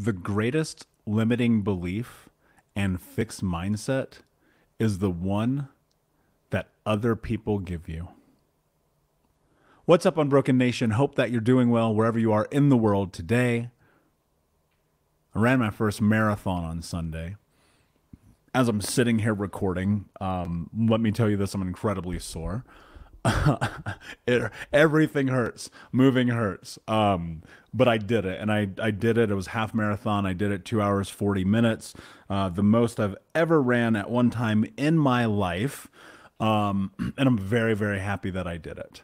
The greatest limiting belief and fixed mindset is the one that other people give you. What's up, Unbroken Nation? Hope that you're doing well wherever you are in the world today. I ran my first marathon on Sunday. As I'm sitting here recording, let me tell you this, I'm incredibly sore. Everything hurts. Moving hurts. But I did it, and I did it. It was half marathon. I did it 2 hours, 40 minutes, the most I've ever ran at one time in my life. And I'm very, very happy that I did it.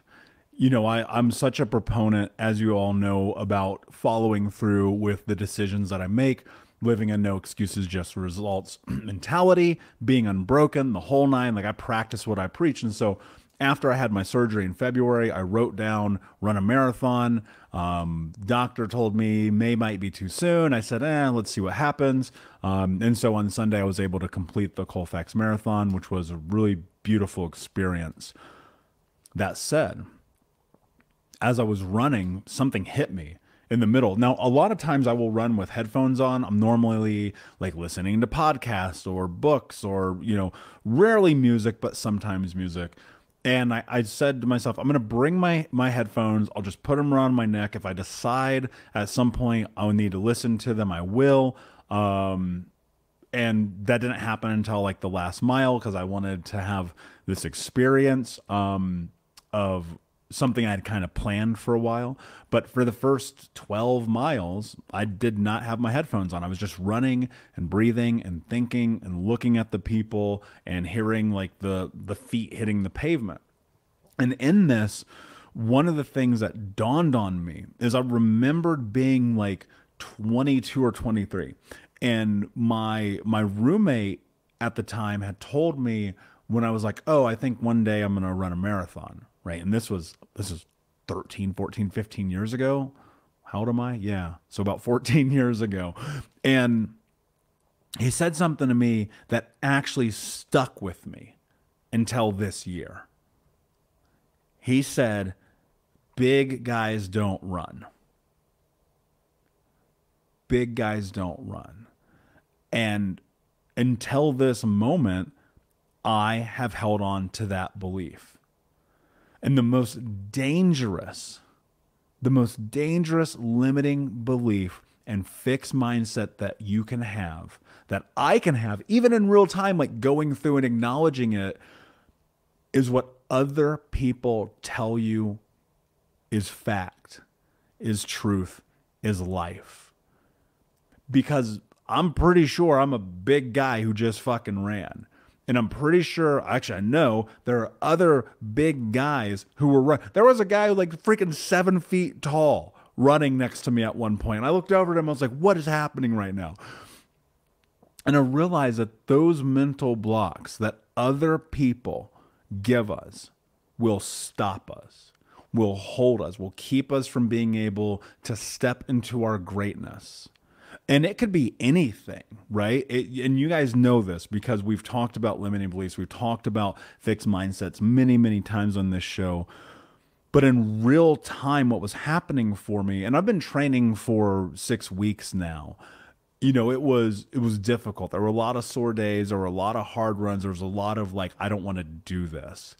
You know, I'm such a proponent, as you all know, about following through with the decisions that I make, living a no excuses, just results mentality, being unbroken, the whole nine. Like, I practice what I preach. And so after I had my surgery in February, I wrote down run a marathon. Doctor told me May might be too soon. I said, let's see what happens. And so on Sunday, I was able to complete the Colfax Marathon, which was a really beautiful experience. That said, as I was running, something hit me in the middle. Now, a lot of times I will run with headphones on. I'm normally like listening to podcasts or books or, rarely music, but sometimes music. And I said to myself, I'm going to bring my headphones. I'll just put them around my neck. If I decide at some point I'll need to listen to them, I will. And that didn't happen until like the last mile because I wanted to have this experience of something I had kind of planned for a while. But for the first 12 miles, I did not have my headphones on. I was just running and breathing and thinking and looking at the people and hearing like the feet hitting the pavement. And in this, one of the things that dawned on me is I remembered being like 22 or 23. And my roommate at the time had told me when I was like, oh, I think one day I'm going to run a marathon. Right. And this is 13, 14, 15 years ago. How old am I? Yeah. So about 14 years ago. And he said something to me that actually stuck with me until this year. He said, big guys don't run. Big guys don't run. And until this moment, I have held on to that belief. And the most dangerous limiting belief and fixed mindset that you can have, that I can have, even in real time, like going through and acknowledging it, is what other people tell you is fact, is truth, is life. Because I'm pretty sure I'm a big guy who just fucking ran. And I'm pretty sure, actually, I know there are other big guys who were running. There was a guy like freaking 7 feet tall running next to me at one point. And I looked over at him. I was like, what is happening right now? And I realized that those mental blocks that other people give us will stop us, will hold us, will keep us from being able to step into our greatness. And it could be anything, right? And you guys know this because we've talked about limiting beliefs. We've talked about fixed mindsets many, many times on this show. But in real time, what was happening for me, and I've been training for 6 weeks now, it was difficult. There were a lot of sore days. There were a lot of hard runs. There was a lot of like, I don't want to do this.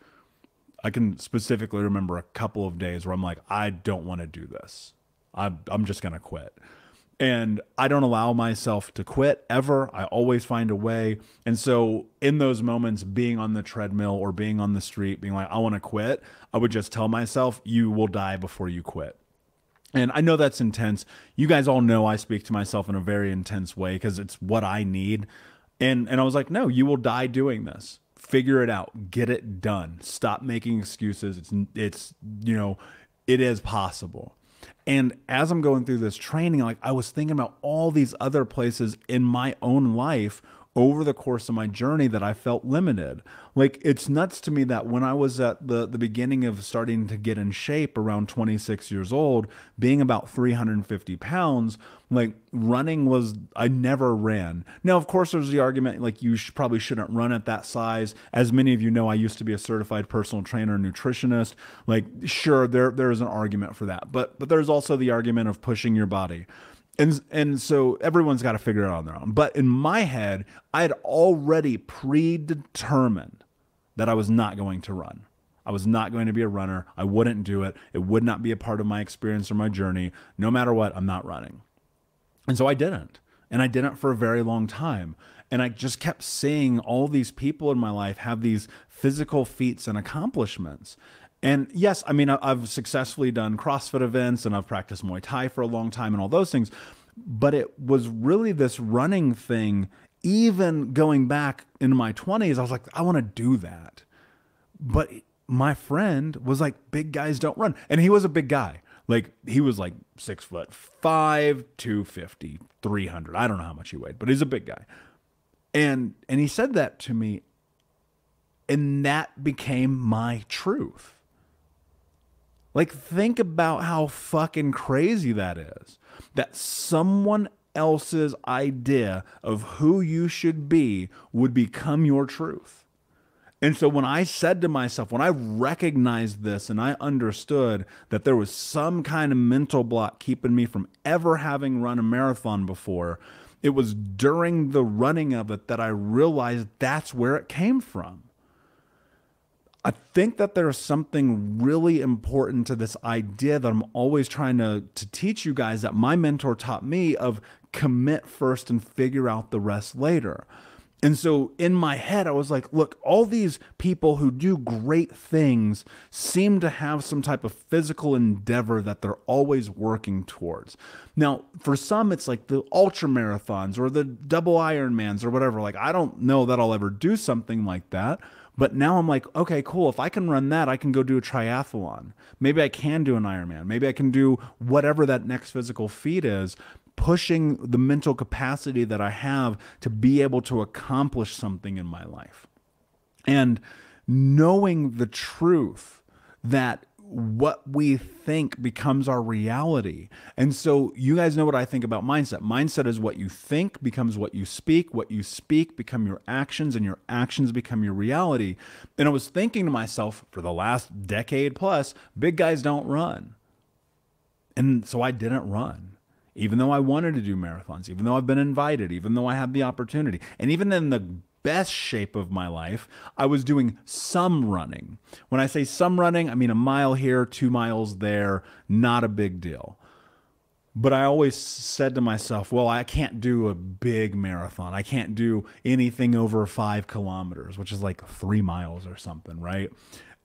I can specifically remember a couple of days where I'm like, I don't want to do this. I'm just going to quit. And I don't allow myself to quit ever. I always find a way. And so in those moments, being on the treadmill or being on the street, being like, I want to quit, I would just tell myself, you will die before you quit. And I know that's intense. You guys all know I speak to myself in a very intense way because it's what I need. And I was like, no, you will die doing this. Figure it out. Get it done. Stop making excuses. It's it is possible. And as I'm going through this training, like I was thinking about all these other places in my own life over the course of my journey that I felt limited. Like, it's nuts to me that when I was at the beginning of starting to get in shape around 26 years old, being about 350 pounds, like running was, I never ran. Now, of course, there's the argument, like probably shouldn't run at that size. As many of you know, I used to be a certified personal trainer and nutritionist. Like, sure, there is an argument for that. But there's also the argument of pushing your body. And so everyone's got to figure it out on their own. But in my head, I had already predetermined that I was not going to run. I was not going to be a runner. I wouldn't do it. It would not be a part of my experience or my journey. No matter what, I'm not running. And so I didn't. And I didn't for a very long time. And I just kept seeing all these people in my life have these physical feats and accomplishments. And yes, I mean, I've successfully done CrossFit events and I've practiced Muay Thai for a long time and all those things. But it was really this running thing, even going back into my 20s, I was like, I want to do that. But my friend was like, big guys don't run. And he was a big guy. Like he was like 6'5", 250, 300. I don't know how much he weighed, but he's a big guy. And he said that to me, and that became my truth. Like, think about how fucking crazy that is. That someone else's idea of who you should be would become your truth. And so when I said to myself, when I recognized this and I understood that there was some kind of mental block keeping me from ever having run a marathon before, it was during the running of it that I realized that's where it came from. I think that there's something really important to this idea that I'm always trying to teach you guys, that my mentor taught me, of commit first and figure out the rest later. And so in my head, I was like, look, all these people who do great things seem to have some type of physical endeavor that they're always working towards. Now, for some, it's like the ultra marathons or the double Ironmans or whatever. Like, I don't know that I'll ever do something like that. But now I'm like, okay, cool. If I can run that, I can go do a triathlon. Maybe I can do an Ironman. Maybe I can do whatever that next physical feat is, pushing the mental capacity that I have to be able to accomplish something in my life. And knowing the truth that what we think becomes our reality. And so you guys know what I think about mindset. Mindset is what you think becomes what you speak become your actions, and your actions become your reality. And I was thinking to myself, for the last decade plus, big guys don't run. And so I didn't run. Even though I wanted to do marathons, even though I've been invited, even though I had the opportunity. And even in the best shape of my life, I was doing some running. When I say some running, I mean a mile here, 2 miles there, not a big deal. But I always said to myself, well, I can't do a big marathon. I can't do anything over 5 kilometers, which is like 3 miles or something, right?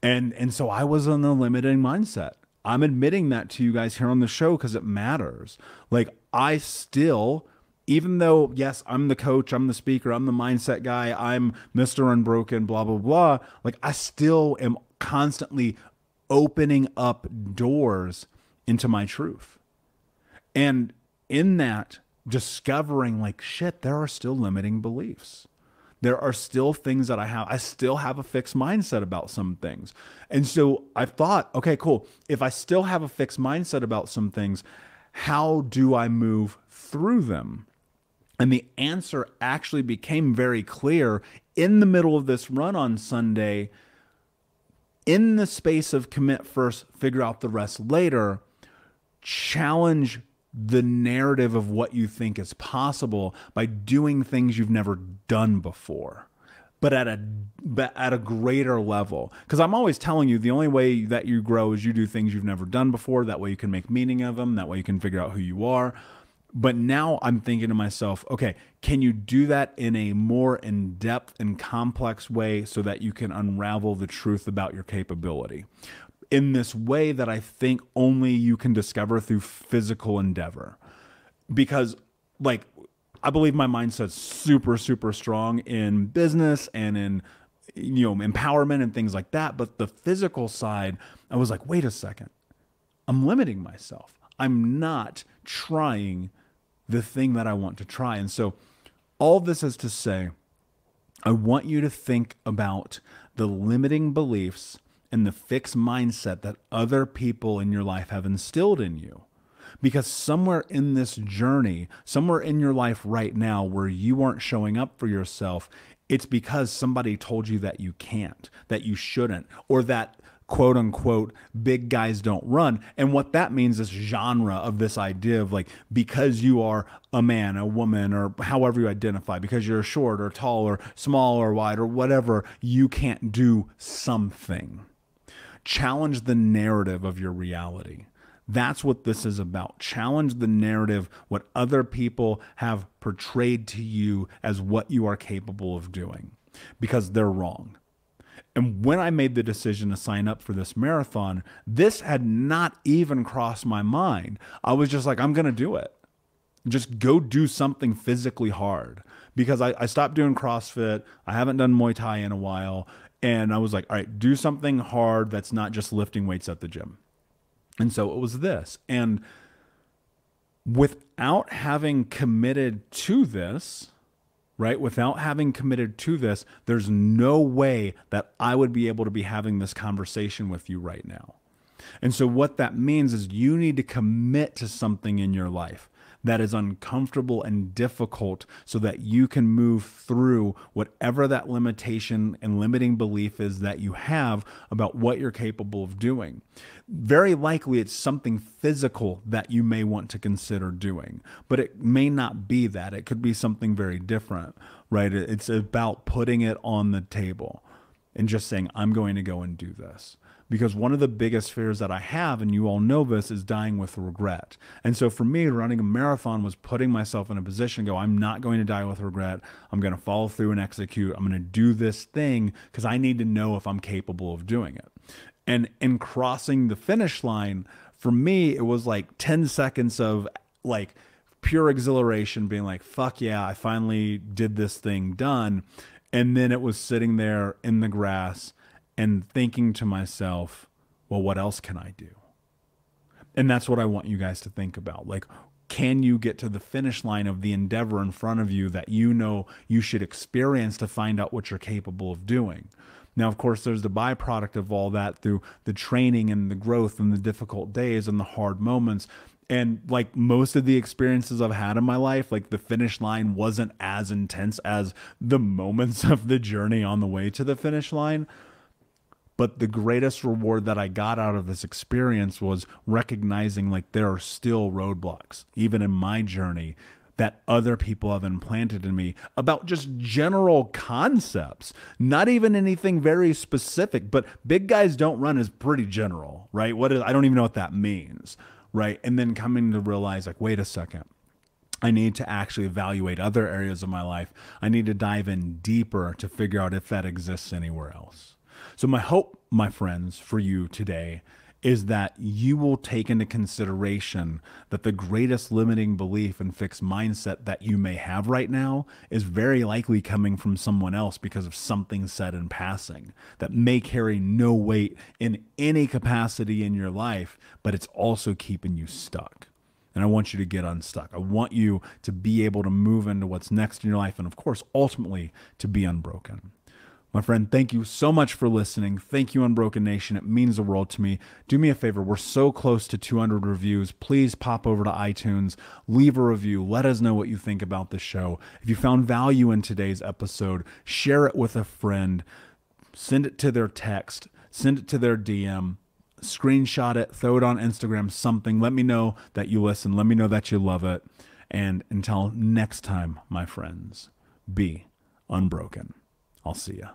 And so I was in a limiting mindset. I'm admitting that to you guys here on the show because it matters. Like, I still, even though, yes, I'm the coach, I'm the speaker, I'm the mindset guy, I'm Mr. Unbroken, blah, blah, blah. Like, I still am constantly opening up doors into my truth. And in that, discovering like, shit, there are still limiting beliefs. There are still things that I still have a fixed mindset about some things. And so I thought, okay, cool. If I still have a fixed mindset about some things, how do I move through them? And the answer actually became very clear in the middle of this run on Sunday. In the space of commit first, figure out the rest later, challenge the narrative of what you think is possible by doing things you've never done before, but at a greater level. Because I'm always telling you, the only way that you grow is you do things you've never done before. That way you can make meaning of them. That way you can figure out who you are. But now I'm thinking to myself, okay, can you do that in a more in-depth and complex way so that you can unravel the truth about your capability? In this way that I think only you can discover through physical endeavor. Because, like, I believe my mindset's super, super strong in business and in, empowerment and things like that. But the physical side, I was like, wait a second. I'm limiting myself. I'm not trying the thing that I want to try. And so all this is to say, I want you to think about the limiting beliefs and the fixed mindset that other people in your life have instilled in you. Because somewhere in this journey, somewhere in your life right now where you aren't showing up for yourself, it's because somebody told you that you can't, that you shouldn't, or that quote unquote, big guys don't run. And what that means is genre of this idea of like, because you are a man, a woman, or however you identify, because you're short or tall or small or wide or whatever, you can't do something. Challenge the narrative of your reality. That's what this is about. Challenge the narrative, what other people have portrayed to you as what you are capable of doing, because they're wrong. And when I made the decision to sign up for this marathon, this had not even crossed my mind. I was just like, I'm going to do it. Just go do something physically hard, because I stopped doing CrossFit. I haven't done Muay Thai in a while. And I was like, all right, do something hard that's not just lifting weights at the gym. And so it was this. And without having committed to this, right? Without having committed to this, there's no way that I would be able to be having this conversation with you right now. And so what that means is you need to commit to something in your life that is uncomfortable and difficult so that you can move through whatever that limitation and limiting belief is that you have about what you're capable of doing. Very likely it's something physical that you may want to consider doing, but it may not be that. It could be something very different, right? It's about putting it on the table and just saying, I'm going to go and do this. Because one of the biggest fears that I have, and you all know this, is dying with regret. And so for me, running a marathon was putting myself in a position to go, I'm not going to die with regret. I'm going to follow through and execute. I'm going to do this thing because I need to know if I'm capable of doing it. And in crossing the finish line, for me, it was like 10 seconds of like pure exhilaration, being like, fuck yeah, I finally did this thing done. And then it was sitting there in the grass and thinking to myself, well, what else can I do? And that's what I want you guys to think about. Like, can you get to the finish line of the endeavor in front of you that you know you should experience to find out what you're capable of doing? Now, of course, there's the byproduct of all that through the training and the growth and the difficult days and the hard moments. And like most of the experiences I've had in my life, like the finish line wasn't as intense as the moments of the journey on the way to the finish line. But the greatest reward that I got out of this experience was recognizing like there are still roadblocks, even in my journey, that other people have implanted in me about just general concepts, not even anything very specific. But big guys don't run is pretty general, right? I don't even know what that means, right? And then coming to realize like, wait a second. I need to actually evaluate other areas of my life. I need to dive in deeper to figure out if that exists anywhere else. So my hope, my friends, for you today is that you will take into consideration that the greatest limiting belief and fixed mindset that you may have right now is very likely coming from someone else because of something said in passing that may carry no weight in any capacity in your life, but it's also keeping you stuck. And I want you to get unstuck. I want you to be able to move into what's next in your life and, of course, ultimately to be unbroken. My friend, thank you so much for listening. Thank you, Unbroken Nation. It means the world to me. Do me a favor. We're so close to 200 reviews. Please pop over to iTunes, leave a review. Let us know what you think about the show. If you found value in today's episode, share it with a friend. Send it to their text. Send it to their DM. Screenshot it. Throw it on Instagram, something. Let me know that you listen. Let me know that you love it. And until next time, my friends, be unbroken. I'll see ya.